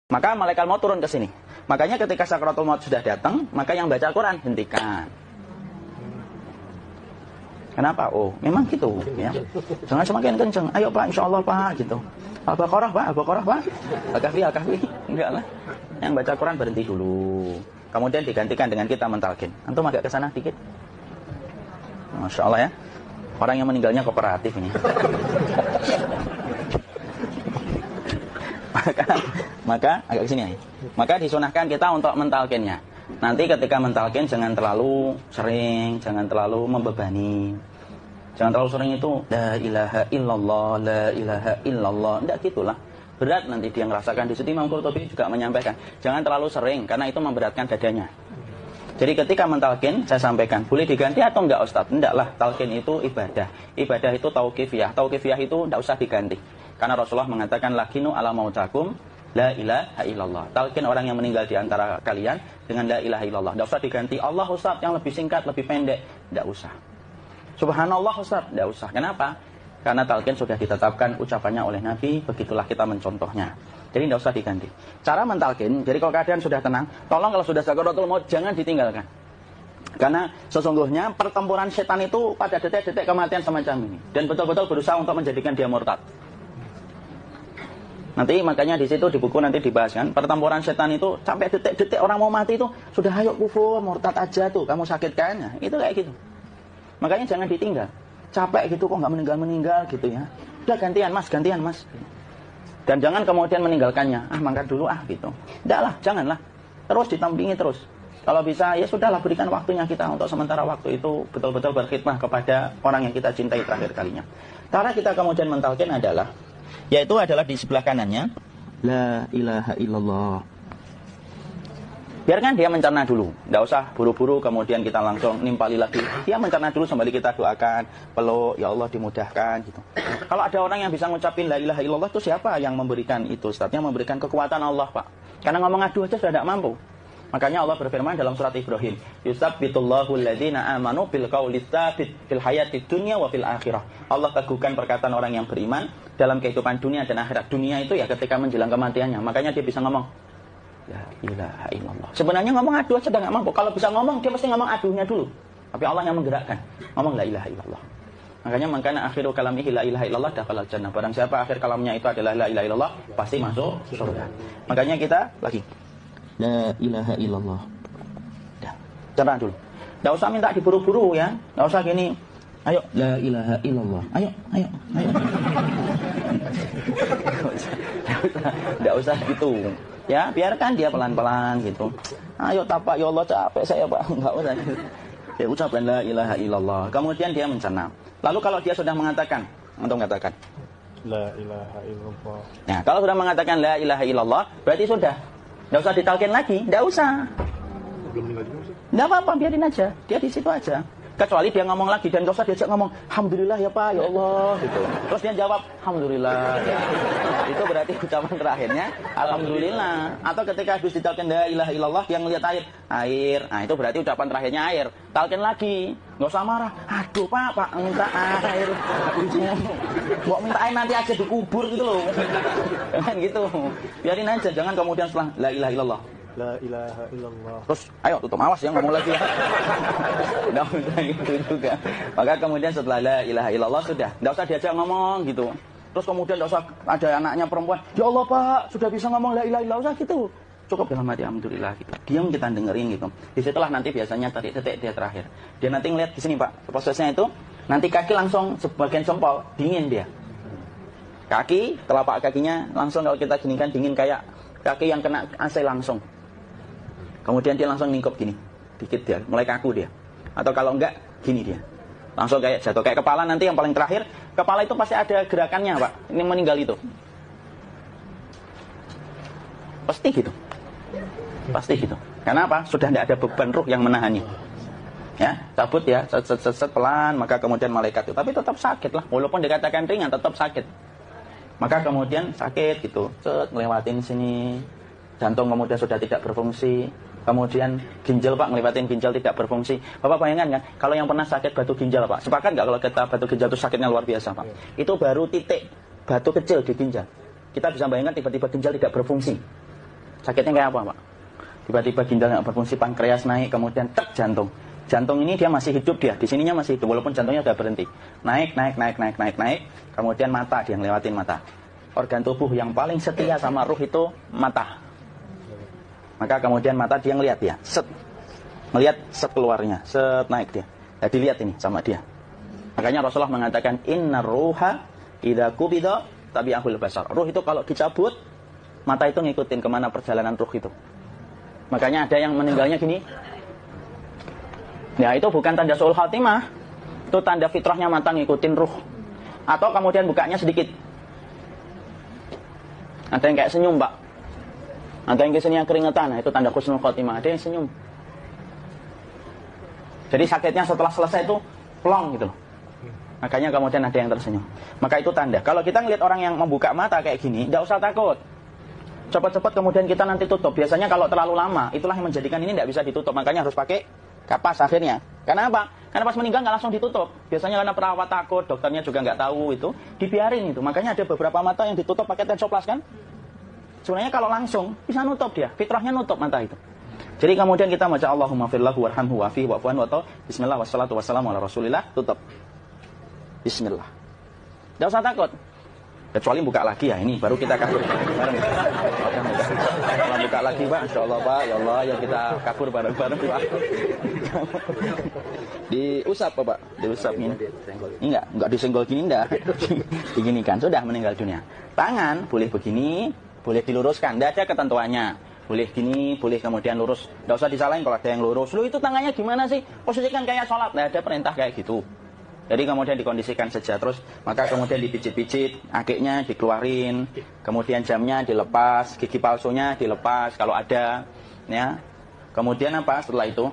Maka malaikat maut turun ke sini. Makanya ketika sakaratul maut sudah datang, maka yang baca Quran hentikan. Kenapa? Oh, memang gitu ya. Jangan semakin kenceng. Ayo Pak, insyaallah Pak gitu. Al-Baqarah Pak, Al-Baqarah Pak. Al-Kahfi, Al-Kahfi. Enggak lah. Yang baca Quran berhenti dulu. Kemudian digantikan dengan kita mentalkin. Antum agak ke sana dikit. Masya Allah ya. Orang yang meninggalnya kooperatif ini. maka agak ke sini ya. Maka disunahkan kita untuk mentalkinnya. Nanti ketika mentalkin jangan terlalu sering, jangan terlalu membebani. Jangan terlalu sering itu la ilaha illallah, la ilaha illallah. Enggak gitulah. Berat nanti dia ngerasakan. Di situ Imam Qurtubi juga menyampaikan, jangan terlalu sering karena itu memberatkan dadanya. Jadi ketika mentalkin, saya sampaikan, boleh diganti atau enggak Ustaz? Enggak lah, talkin itu ibadah. Ibadah itu tauqifiyah. Tauqifiyah itu enggak usah diganti. Karena Rasulullah mengatakan, lakinu ala mautakum la ilaha illallah. Talkin orang yang meninggal di antara kalian dengan la ilaha illallah. Enggak usah diganti Allah Ustaz yang lebih singkat, lebih pendek. Enggak usah. Subhanallah Ustaz, enggak usah. Kenapa? Karena talqin sudah ditetapkan ucapannya oleh Nabi, begitulah kita mencontohnya. Jadi tidak usah diganti. Cara mentalkin, jadi kalau keadaan sudah tenang, tolong kalau sudah sakaratul maut jangan ditinggalkan. Karena sesungguhnya pertempuran setan itu pada detik-detik kematian semacam ini. Dan betul-betul berusaha untuk menjadikan dia murtad. Nanti makanya di situ di buku nanti dibahas kan, pertempuran setan itu sampai detik-detik orang mau mati itu sudah ayo kufur, murtad aja tuh, kamu sakit kan? Nah, itu kayak gitu. Makanya jangan ditinggal. Capek gitu kok nggak meninggal gitu ya. Udah gantian mas. Dan jangan kemudian meninggalkannya. Mangkat dulu gitu. Enggak lah, janganlah. Terus ditampingi terus. Kalau bisa ya sudahlah, berikan waktunya kita untuk sementara waktu itu betul-betul berkhidmah kepada orang yang kita cintai terakhir kalinya. Cara kita kemudian mentalkin adalah, yaitu adalah di sebelah kanannya, la ilaha illallah. Biarkan dia mencerna dulu, tidak usah buru-buru kemudian kita langsung nimpali lagi. Dia mencerna dulu sambil kita doakan, peluk, ya Allah dimudahkan gitu. Kalau ada orang yang bisa ngucapin la ilaha illallah itu siapa yang memberikan itu? Ustaznya memberikan kekuatan Allah Pak. Karena ngomong adu aja sudah tidak mampu. Makanya Allah berfirman dalam surat Ibrahim, yusabbitullahu alladhina amanu bil qawli tsabit fil hayatid dunya wa fil akhirah. Allah teguhkan perkataan orang yang beriman dalam kehidupan dunia dan akhirat. Dunia itu ya ketika menjelang kematiannya. Makanya dia bisa ngomong la ilaha illallah. Sebenarnya ngomong adu aja nggak mampu. Kalau bisa ngomong, dia mesti ngomong adunya dulu. Tapi Allah yang menggerakkan. Ngomong la ilaha illallah. Makanya akhiru kalamihi la ilaha illallah dakhalal jannah. Barang siapa akhir kalamnya itu adalah la ilaha illallah, pasti masuk surga. Makanya kita lagi la ilaha illallah. Dah, cerah dulu. Enggak usah minta diburu-buru ya. Enggak usah gini. Ayo la ilaha illallah. Ayo. Enggak usah gitu. Ya, biarkan dia pelan-pelan gitu. Ayo tapak, ya Allah capek saya Pak. Enggak usah. Ya ucapkan la ilaha illallah. Kemudian dia mencerna. Lalu kalau dia sudah mengatakan, untuk mengatakan la ilaha illallah. Nah, kalau sudah mengatakan la ilaha illallah, berarti sudah. Enggak usah ditalkin lagi, enggak usah. Enggak apa-apa, biarin aja. Dia di situ aja. Kecuali dia ngomong lagi dan enggak usah diajak ngomong alhamdulillah ya Pak, ya Allah gitu. Terus dia jawab alhamdulillah. Ya. Itu berarti ucapan terakhirnya alhamdulillah. Atau ketika habis ditalkin la ilaha illallah dia ngelihat air. Nah, itu berarti ucapan terakhirnya air. Talkin lagi. Enggak usah marah. Aduh Pak minta air. Kok minta air nanti aja dikubur gitu loh. Jangan gitu. Biarin aja, jangan kemudian setelah la ilaha illallah La ilaha illallah. terus ayo tutup, awas ya ngomong lagi ya. Nggak usah gitu juga. Maka kemudian setelah la ilaha illallah sudah, nggak usah diajak ngomong gitu. Terus kemudian nggak usah ada anaknya perempuan, ya Allah Pak sudah bisa ngomong la ilaha illallah, usah gitu. Cukup dalam hati alhamdulillah gitu. Diam kita dengerin gitu. Disitulah nanti biasanya detik dia terakhir. Dia nanti ngeliat di sini Pak, prosesnya itu nanti kaki langsung sebagian jempol dingin dia. Kaki, telapak kakinya langsung kalau kita ginikan dingin kayak kaki yang kena AC langsung. Kemudian dia langsung ningkup gini, dikit dia, mulai kaku dia. Atau kalau enggak, gini dia. Langsung kayak jatuh, kayak kepala nanti yang paling terakhir. Kepala itu pasti ada gerakannya Pak, ini meninggal itu. Pasti gitu. Karena apa? Sudah tidak ada beban ruh yang menahannya. Ya, cabut ya, set pelan, maka kemudian malaikat itu. Tapi tetap sakit lah, walaupun dikatakan ringan, tetap sakit. Maka kemudian sakit gitu, ngelewatin sini. Jantung kemudian sudah tidak berfungsi. Kemudian ginjal Pak, ngelewatin ginjal tidak berfungsi. Bapak bayangkan kan, kalau yang pernah sakit batu ginjal Pak, sepakat nggak kalau kita batu ginjal itu sakitnya luar biasa Pak? Itu baru titik batu kecil di ginjal. Kita bisa bayangkan tiba-tiba ginjal tidak berfungsi. Sakitnya kayak apa, Pak? Tiba-tiba ginjal nggak berfungsi, pankreas naik, kemudian tek jantung. Jantung ini dia masih hidup dia, di sininya masih hidup walaupun jantungnya sudah berhenti. Naik, kemudian mata dia ngelewatin mata. Organ tubuh yang paling setia sama ruh itu mata. Maka kemudian mata dia ngelihat dia, ngelihat set keluarnya, set naik dia. Nah, dilihat ini sama dia. Makanya Rasulullah mengatakan innar ruha idza qubida tabi'ahul basar. Ruh itu kalau dicabut, mata itu ngikutin kemana perjalanan ruh itu. Makanya ada yang meninggalnya gini. Ya itu bukan tanda su'ul khatimah. Itu tanda fitrahnya mata ngikutin ruh. Atau kemudian bukanya sedikit. Ada yang kayak senyum, Pak. Ada yang kesini yang keringetan. Nah, itu tanda husnul khatimah. Ada yang senyum. Jadi sakitnya setelah selesai itu plong gitu. Makanya kemudian ada yang tersenyum. Maka itu tanda. Kalau kita ngelihat orang yang membuka mata kayak gini, tidak usah takut. Cepat-cepat kemudian kita nanti tutup. Biasanya kalau terlalu lama, itulah yang menjadikan ini tidak bisa ditutup. Makanya harus pakai kapas akhirnya. Karena apa? Karena pas meninggal nggak langsung ditutup. Biasanya karena perawat takut, dokternya juga nggak tahu itu, dibiarin itu. Makanya ada beberapa mata yang ditutup pakai tensoplas kan? Sebenarnya kalau langsung bisa nutup dia, fitrahnya nutup mata itu. Jadi kemudian kita baca Allahumma firlahu warhamhu wa'afihi wa'fu anhu atau bismillah wassalatu wassalamu ala rasulillah, tutup. Bismillah. Nggak usah takut. Kecuali buka lagi ya, ini baru kita kabur bareng. Kalau buka lagi Pak, insyaallah Pak, ya Allah ya kita kabur bareng-bareng Pak. Diusap Pak, diusap ini. Enggak disenggol gini enggak. Diginikan sudah meninggal dunia. Tangan boleh begini, boleh diluruskan, enggak ada ketentuannya. Boleh gini, boleh kemudian lurus. Enggak usah disalahin kalau ada yang lurus. Lu itu tangannya gimana sih? Posisikan kayak sholat. Enggak ada perintah kayak gitu. Jadi kemudian dikondisikan saja terus, maka kemudian dipijit-pijit, akiknya dikeluarin, kemudian jamnya dilepas, gigi palsunya dilepas kalau ada, ya. Kemudian apa setelah itu?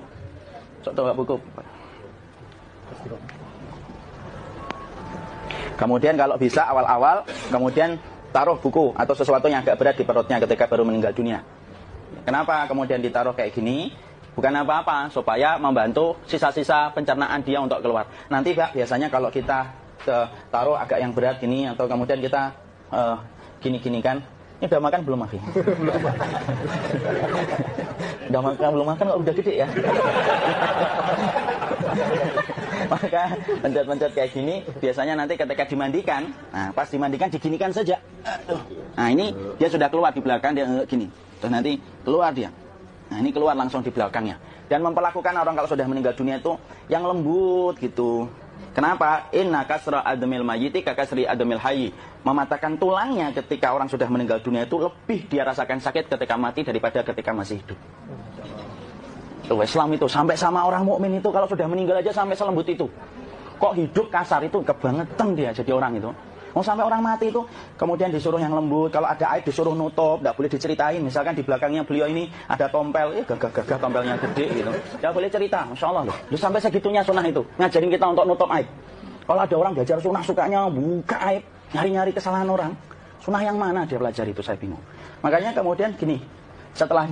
Coba buku. Kemudian kalau bisa awal-awal, kemudian taruh buku atau sesuatu yang agak berat di perutnya ketika baru meninggal dunia. Kenapa kemudian ditaruh kayak gini? Bukan apa-apa, supaya membantu sisa-sisa pencernaan dia untuk keluar. Nanti Pak, biasanya kalau kita taruh agak yang berat gini, atau kemudian kita gini-gini kan. Ini udah makan belum, Akhi? Udah makan belum makan, kok udah gede ya? Maka pencet-pencet kayak gini, biasanya nanti ketika dimandikan, nah pas dimandikan diginikan saja. Nah ini dia sudah keluar di belakang, dia gini. Terus nanti keluar dia. Nah ini keluar langsung di belakangnya. Dan memperlakukan orang kalau sudah meninggal dunia itu yang lembut gitu. Kenapa? Inna kasra adamil mayyiti kakasri adamil hayyi. Mematahkan tulangnya ketika orang sudah meninggal dunia itu lebih dia rasakan sakit ketika mati daripada ketika masih hidup. Tuh, Islam itu sampai sama orang mukmin itu kalau sudah meninggal aja sampai selembut itu. Kok hidup kasar itu kebangetan dia jadi orang itu. Mau sampai orang mati itu, kemudian disuruh yang lembut. Kalau ada aib disuruh nutup, tidak boleh diceritain. Misalkan di belakangnya beliau ini ada tompel, gagah-gagah tompelnya gede gitu. Tidak boleh cerita, Masya Allah loh. Terus sampai segitunya sunnah itu, ngajarin kita untuk nutup aib. Kalau ada orang belajar sunnah sukanya buka aib, nyari-nyari kesalahan orang. Sunnah yang mana dia pelajari itu saya bingung. Makanya kemudian gini, setelah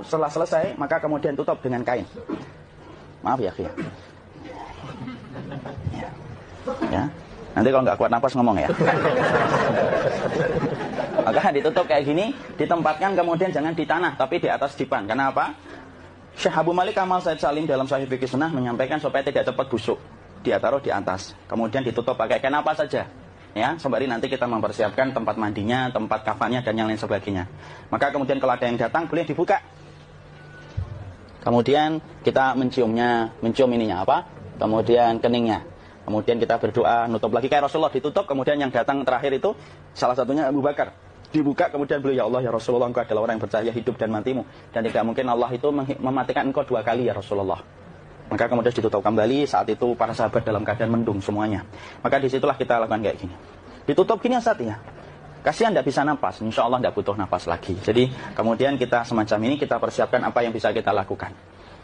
selesai, maka kemudian tutup dengan kain. Maaf ya, Kia. Ya, nanti kalau nggak kuat nafas ngomong ya. Maka ditutup kayak gini, ditempatkan kemudian jangan di tanah tapi di atas dipan. Karena apa? Syekh Abu Malik Kamal Said Salim dalam Sahih Fiqh Sunnah menyampaikan supaya tidak cepat busuk. Dia taruh di atas, kemudian ditutup pakai kain apa saja. Ya, sembari nanti kita mempersiapkan tempat mandinya, tempat kafannya dan yang lain sebagainya. Maka kemudian kalau ada yang datang boleh dibuka. Kemudian kita mencium ininya apa? Kemudian keningnya. Kemudian kita berdoa, nutup lagi kayak Rasulullah ditutup, kemudian yang datang terakhir itu salah satunya Abu Bakar. Dibuka kemudian beliau, ya Allah ya Rasulullah, engkau adalah orang yang percaya hidup dan matimu. Dan tidak mungkin Allah itu mematikan engkau 2 kali ya Rasulullah. Maka kemudian ditutup kembali, saat itu para sahabat dalam keadaan mendung semuanya. Maka disitulah kita lakukan kayak gini. Ditutup gini saat ya. Kasihan tidak bisa napas, insya Allah tidak butuh napas lagi. Jadi kemudian kita semacam ini, kita persiapkan apa yang bisa kita lakukan.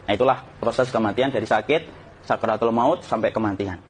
Nah itulah proses kematian dari sakit, sakaratul maut sampai kematian.